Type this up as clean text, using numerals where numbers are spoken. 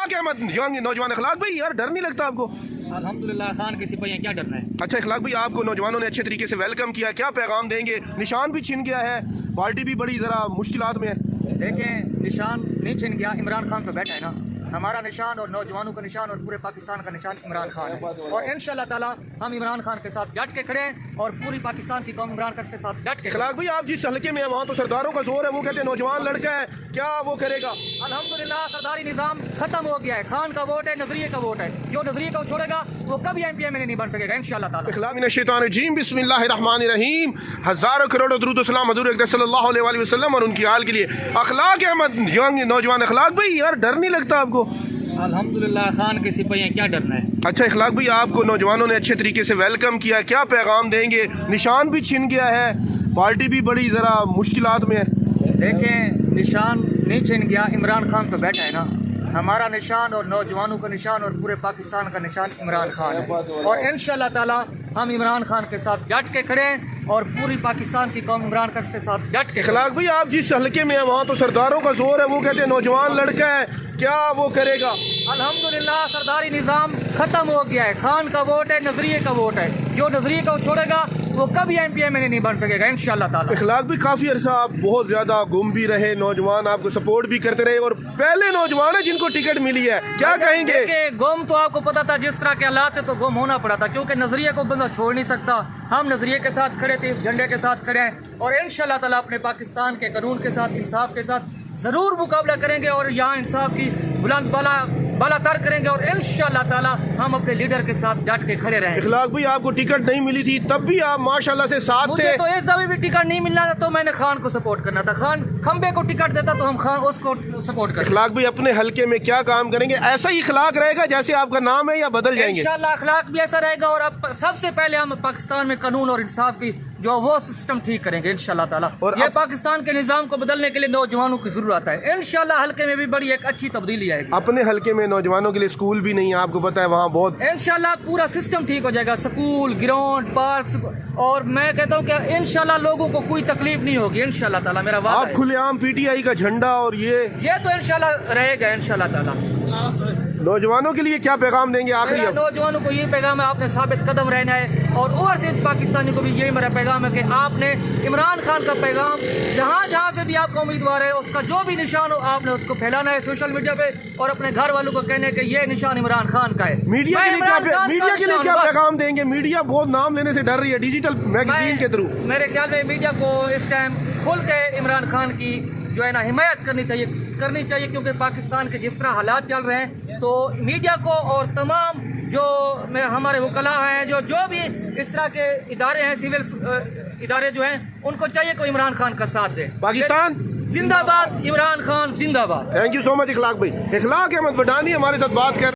क्या अहमद यंग नौजवान अखलाक भाई, यार डर नहीं लगता आपको? अल्हम्दुलिल्लाह खान की सिपाही क्या डरना है। अच्छा अखलाक भाई, आपको नौजवानों ने अच्छे तरीके से वेलकम किया, क्या पैगाम देंगे? निशान भी छिन गया है, पार्टी भी बड़ी ज़रा मुश्किलात में है। देखें निशान नहीं छिन गया, इमरान खान तो बैठा है ना। हमारा निशान और नौजवानों का निशान और पूरे पाकिस्तान का निशान इमरान खान है, और इंशाल्लाह ताला हम इमरान खान के साथ डट के खड़े हैं और पूरी पाकिस्तान की कौम इमरान खान के साथ डट के। अखलाक भाई, आप जिस हल्के में हैं वहाँ तो सरदारों का जोर है, वो कहते हैं नौजवान लड़का है, क्या वो करेगा? अल्हम्दुलिल्लाह सरदारी निज़ाम खत्म हो गया है। खान का वोट है, नजरिए का वोट है। जो नजरिए को छोड़ेगा वो कभी एमपीएम नहीं बन सकेगा इंशाल्लाह ताला। इखलाक मिनश शैतानिर रजीम, बिस्मिल्लाहिर्रहमानिर्रहीम। हज़ारों करोड़ दुरूद व सलाम हज़ूर अक़दस सल्लल्लाहु अलैहि वसल्लम और उनकी आल के लिए। अखलाक अहमद यंग नौजवान अखलाक भाई, यार डर नहीं लगता आपको? अल्हम्दुलिल्लाह खान के सिपाही क्या डरना है। अच्छा इखलाक भाई, आपको नौजवानों ने अच्छे तरीके से वेलकम किया, क्या पैगाम देंगे? निशान भी छिन गया है, पार्टी भी बड़ी ज़रा मुश्किलात में है। देखें निशान नहीं छिन गया, इमरान खान तो बैठा है ना। हमारा निशान और नौजवानों का निशान और पूरे पाकिस्तान का निशान इमरान खान है, और इंशाल्लाह ताला हम इमरान खान के साथ डट के खड़े हैं और पूरी पाकिस्तान की कौम इमरान खान के साथ डट के। इखलाक भाई, आप जिस हल्के में हैं वहाँ तो सरदारों का जोर है, वो कहते हैं नौजवान लड़का है, क्या वो करेगा? अल्हम्दुलिल्लाह सरदारी निज़ाम खत्म हो गया है। खान का वोट है, नजरिए का वोट है। जो नजरिए को छोड़ेगा वो कभी एमपीएम नहीं बन सकेगा इंशाल्लाह ताला। इखलाक भी काफी अरसा आप बहुत ज्यादा गुम भी रहे, नौजवान आपको सपोर्ट भी करते रहे, और पहले नौजवान है जिनको टिकट मिली है, क्या कहेंगे? गुम तो आपको पता था, जिस तरह के हालात थे तो गुम होना पड़ा था, क्योंकि नजरिए को बंदा छोड़ नहीं सकता। हम नजरिए के साथ खड़े थे, झंडे के साथ खड़े हैं, और इंशाल्लाह ताला अपने पाकिस्तान के कानून के साथ, इंसाफ के साथ जरूर मुकाबला करेंगे, और यहाँ इंसाफ की बुलंद बाला तर करेंगे, और इंशाल्लाह ताला हम अपने लीडर के साथ डट के खड़े रहेंगे। इखलाक भाई, आपको टिकट नहीं मिली थी तब भी आप माशाल्लाह से साथ थे। मुझे तो इस दफे भी टिकट नहीं मिलना था, तो मैंने खान को सपोर्ट करना था। खान खंबे को टिकट देता तो हम खान उसको सपोर्ट करते। इखलाक भाई, अपने हल्के में क्या काम करेंगे? ऐसा ही इखलाक रहेगा जैसे आपका नाम है, या बदल जाएंगे? इंशाल्लाह अखलाक भी ऐसा रहेगा, और अब सबसे पहले हम पाकिस्तान में कानून और इंसाफ की जो वो सिस्टम ठीक करेंगे इंशाल्लाह ताला। और ये पाकिस्तान के निज़ाम को बदलने के लिए नौजवानों की जरूरत है। इंशाल्लाह हल्के में भी बड़ी एक अच्छी तब्दीली आएगी। अपने हल्के में नौजवानों के लिए स्कूल भी नहीं है, आपको पता है वहाँ बहुत। इंशाल्लाह पूरा सिस्टम ठीक हो जाएगा, स्कूल, ग्राउंड, पार्क, और मैं कहता हूँ कि इंशाल्लाह लोगों को कोई तकलीफ नहीं होगी इंशाल्लाह ताला, मेरा वादा आप है। खुलेआम पीटीआई का झंडा और ये तो इंशाल्लाह रहेगा इंशाल्लाह ताला। नौजवानों के लिए क्या पैगाम देंगे आखिरी? मेरा नौजवानों को ये पैगाम है, आपने साबित कदम रहना है, और ओवरसीज पाकिस्तानी को भी यही मेरा पैगाम है कि आपने इमरान खान का पैगाम जहाँ जहाँ से भी आपका उम्मीदवार है उसका जो भी निशान हो आपने उसको फैलाना है सोशल मीडिया पे, और अपने घर वालों को कहने कि ये निशान इमरान खान का है। मीडिया के लिए क्या पैगाम देंगे? मीडिया बहुत नाम लेने से डर रही है डिजिटल मैगजीन के थ्रू। मेरे ख्याल में मीडिया को इस टाइम खुल के इमरान खान की जो है ना हिमायत करनी चाहिए, क्योंकि पाकिस्तान के जिस तरह हालात चल रहे हैं, तो मीडिया को और तमाम जो हमारे वकला हैं, जो भी इस तरह के इदारे हैं, सिविल इदारे जो हैं, उनको चाहिए कि इमरान खान का साथ दे। पाकिस्तान जिंदाबाद, इमरान खान जिंदाबाद। थैंक यू सो मच इखलाक भाई। इखलाक अहमद बडानी हमारे साथ बात कर